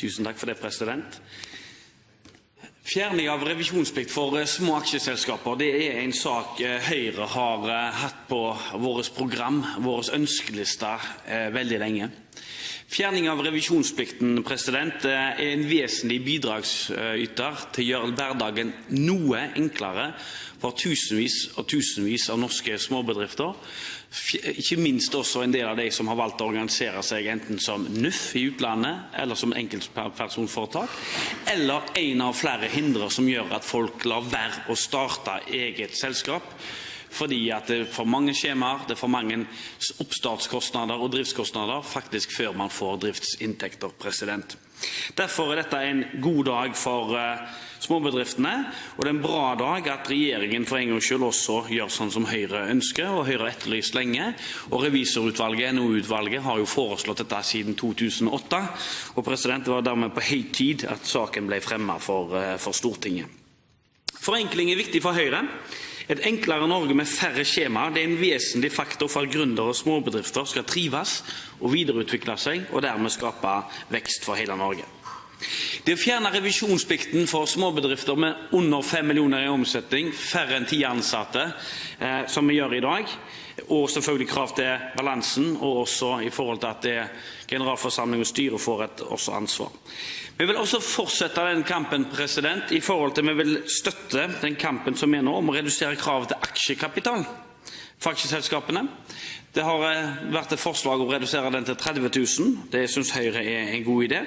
Tusen takk for det, president. Fjerning av revisjonsplikt for små aksjeselskaper, det er en sak Høyre har hatt på vårt program, vårt ønskeliste, veldig lenge. Fjerning av revisjonsplikten, president, er en vesentlig bidragsyter til å gjøre hverdagen noe enklere for tusenvis og tusenvis av norske småbedrifter. Ikke minst også en del av de som har valgt å organisere seg enten som NUF i utlandet, eller som enkeltpersonforetak, eller en av flere hindre som gjør at folk lar være å starte eget selskap, fordi at det er for mange skjemaer, det er for mange oppstartskostnader og driftskostnader, faktisk før man får driftsinntekter, president. Derfor er dette en god dag for småbedriftene, og det er en bra dag at regjeringen for en gang selv også gjør sånn som Høyre ønsker, og Høyre har etterlyst lenge, og revisorutvalget, NOU-utvalget, har jo foreslått dette siden 2008, og president, det var dermed på høy tid at saken ble fremmet for Stortinget. Forenkling er viktig for Høyre. Et enklere Norge med færre skjemaer, det er en vesentlig faktor for at gründere og småbedrifter skal trives og videreutvikle seg, og dermed skape vekst for hele Norge. Det å fjerne revisjonsplikten for småbedrifter med under 5 millioner i omsetning, færre enn 10 ansatte, som vi gjør i dag, og selvfølgelig krav til balansen, og også i forhold til at generalforsamling og styre får et også ansvar. Vi vil også fortsette den kampen, president, i forhold til vi vil støtte den kampen som er nå om å redusere kravet til aksjekapital for aksjeselskapene. Det har vært et forslag om å redusere den til 30 000. Det synes Høyre er en god idé.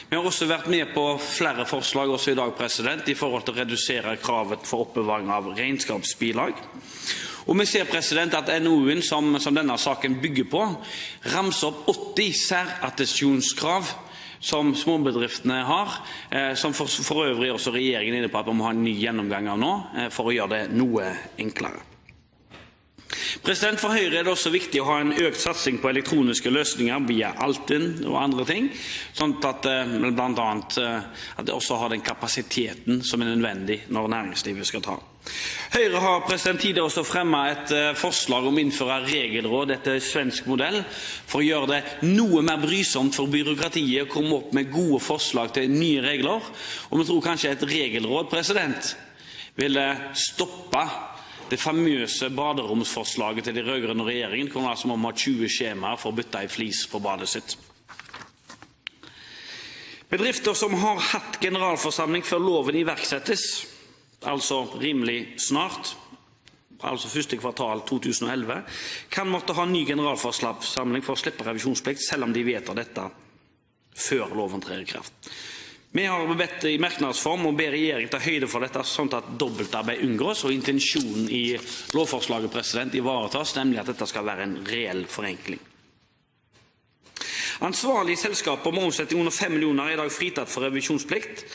Vi har også vært med på flere forslag også i dag, president, i forhold til å redusere kravet for oppbevaring av regnskapsbilag. Og vi ser, president, at NOU-en som denne saken bygger på, ramser opp 80 særattestasjonskrav som småbedriftene har, som for øvrig også regjeringen er inne på at man må ha en ny gjennomgang av nå, for å gjøre det noe enklere. President, for Høyre er det også viktig å ha en økt satsing på elektroniske løsninger via Altinn og andre ting, sånn at blant annet at det også har den kapasiteten som er nødvendig når næringslivet skal ta. Høyre har tidligere også fremmet et forslag om å innføre regelråd etter svensk modell for å gjøre det noe mer brysomt for byråkratiet å komme opp med gode forslag til nye regler, og vi tror kanskje et regelråd, president, ville stoppe det famøse baderomsforslaget til de rødgrønne regjeringen, hvor man altså må ha 20 skjemaer for å bytte i flis på badet sitt. Bedrifter som har hatt generalforsamling før loven iverksettes, altså rimelig snart, altså første kvartal 2011, kan måtte ha ny generalforsamling for å slippe revisjonsplikt, selv om de vedtar dette før loven trer i kraft. Vi har bedt i merknadsform og ber regjeringen ta høyde for dette, sånn at dobbeltarbeid unngås, og intensjonen i lovforslaget, president, ivaretas, nemlig at dette skal være en reell forenkling. Ansvarlige selskaper med omsetning under 5 millioner er i dag fritatt for revisjonsplikt,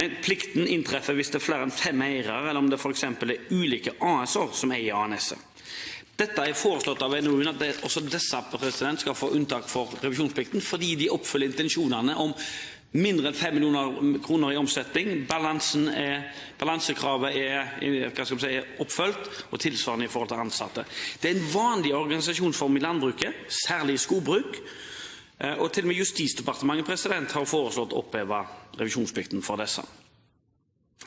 men plikten inntreffer hvis det er flere enn 5 eiere, eller om det for eksempel er ulike AS-er som eier ANS-et. Dette er foreslått av NOU-en at også disse, president, skal få unntak for revisjonsplikten, fordi de oppfyller intensjonene om mindre enn 5 millioner kroner i omsetning, balansekravet er oppfølgt, og tilsvarende i forhold til ansatte. Det er en vanlig organisasjonsform i landbruket, særlig i skogbruk, og til og med Justisdepartementet, president, har foreslått å oppheve revisjonsplikten for disse.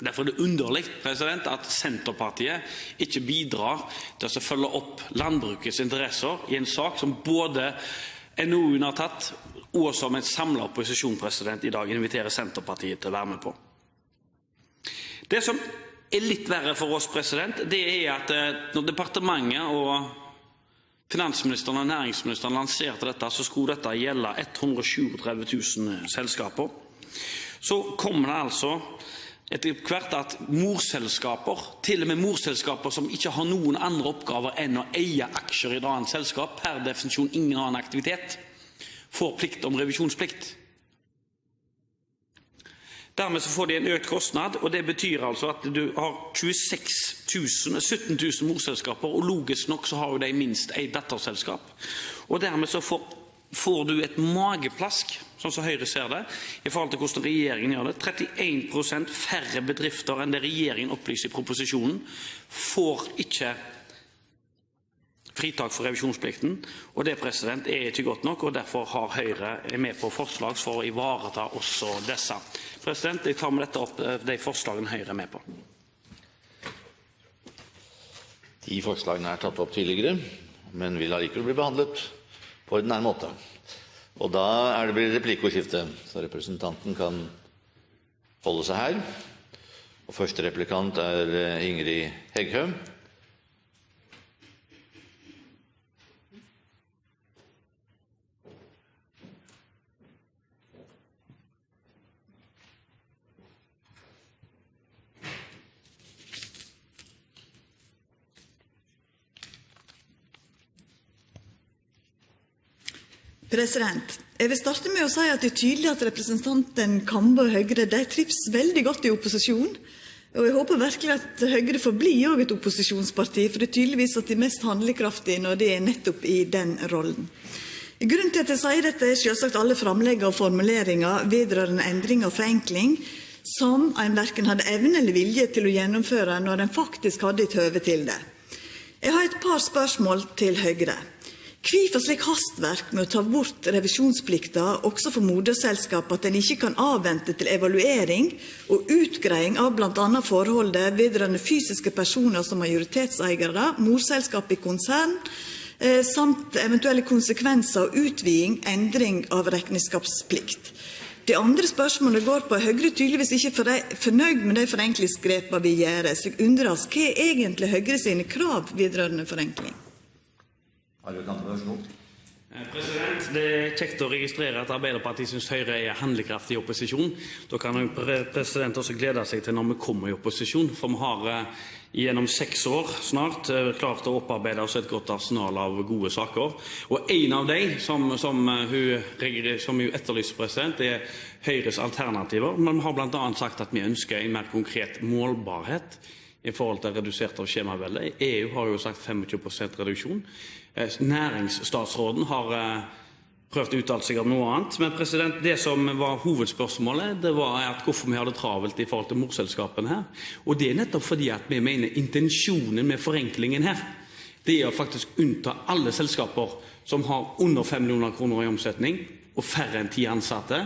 Derfor er det underlig, president, at Senterpartiet ikke bidrar til å følge opp landbrukets interesser i en sak som både NOU-en har tatt, og som en samlet opposisjon, president, i dag inviterer Senterpartiet til å være med på. Det som er litt verre for oss, president, det er at når departementet og finansministeren og næringsministeren lanserte dette, så skulle dette gjelde 137 000 selskaper. Så kommer det altså etter hvert at morselskaper, til og med morselskaper som ikke har noen andre oppgaver enn å eie aksjer i et annet selskap, per definisjon ingen annen aktivitet, får plikt om revisjonsplikt. Dermed så får de en økt kostnad, og det betyr altså at du har 17 000 morselskaper, og logisk nok så har jo de minst et datterselskap. Og dermed så får du et mageplask, sånn som Høyre ser det, i forhold til hvordan regjeringen gjør det. 31% færre bedrifter enn det regjeringen opplyser i proposisjonen får ikke fritak for revisjonsplikten, og det er ikke godt nok, og derfor har Høyre med på forslag for å ivareta også disse. Jeg tar med dette opp de forslagene Høyre er med på. De forslagene er tatt opp tidligere, men vil allikevel bli behandlet på ordinær måte. Og da det blir replikkordskifte, så representanten kan holde seg her. Og første replikant Ingrid Heggø. Jeg vil starte med å si at det tydelig at representanten Kambe og Høyre trives veldig godt i opposisjon, og jeg håper virkelig at Høyre får bli også et opposisjonsparti, for det tydeligvis at de er mest handlekraftige når de nettopp i den rollen. Grunnen til at jeg sier dette selvsagt alle framlegg og formuleringer vedrørende endring og forenkling, som en hverken hadde evne eller vilje til å gjennomføre når en faktisk hadde et høve til det. Jeg har et par spørsmål til Høyre. Hvorfor slik hastverk med å ta bort revisjonsplikta også for moderselskap at en ikke kan avvente til evaluering og utgreiing av blant annet forholdet vedrørende fysiske personer som majoritetseiere, morselskap i konsern, samt eventuelle konsekvenser og utviding, endring av regnskapsplikt? Det andre spørsmålet går på at Høyre tydeligvis ikke fornøyd med de forenklingsgrepene vi gjør, så jeg undres, hva egentlig Høyre sine krav vedrørende forenkling? Det er kjekt å registrere at Arbeiderpartiet synes Høyre er handlekraftig i opposisjon. Da kan president også glede seg til når vi kommer i opposisjon, for vi har gjennom 6 år snart klart å opparbeide oss et godt arsenal av gode saker. Og en av de som hun etterlyser, president, er Høyres alternativer. Men vi har blant annet sagt at vi ønsker en mer konkret målbarhet i forhold til redusert av skjemavelde. EU har jo sagt 25% reduksjon. Næringsstatsråden har prøvd å uttale seg om noe annet. Men president, det som var hovedspørsmålet, det var at hvorfor vi har det travelt i forhold til morselskapene her. Og det er nettopp fordi at vi mener intensjonen med forenklingen her, det er å faktisk unnta alle selskaper som har under 5 millioner kroner i omsetning og færre enn 10 ansatte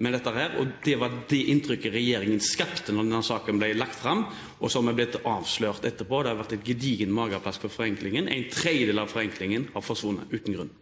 med dette her, og det var det inntrykket regjeringen skapte når denne saken ble lagt frem, og som er blitt avslørt etterpå. Det har vært et gedigen mageplask på forenklingen. 1/3 av forenklingen har forsvunnet uten grunn.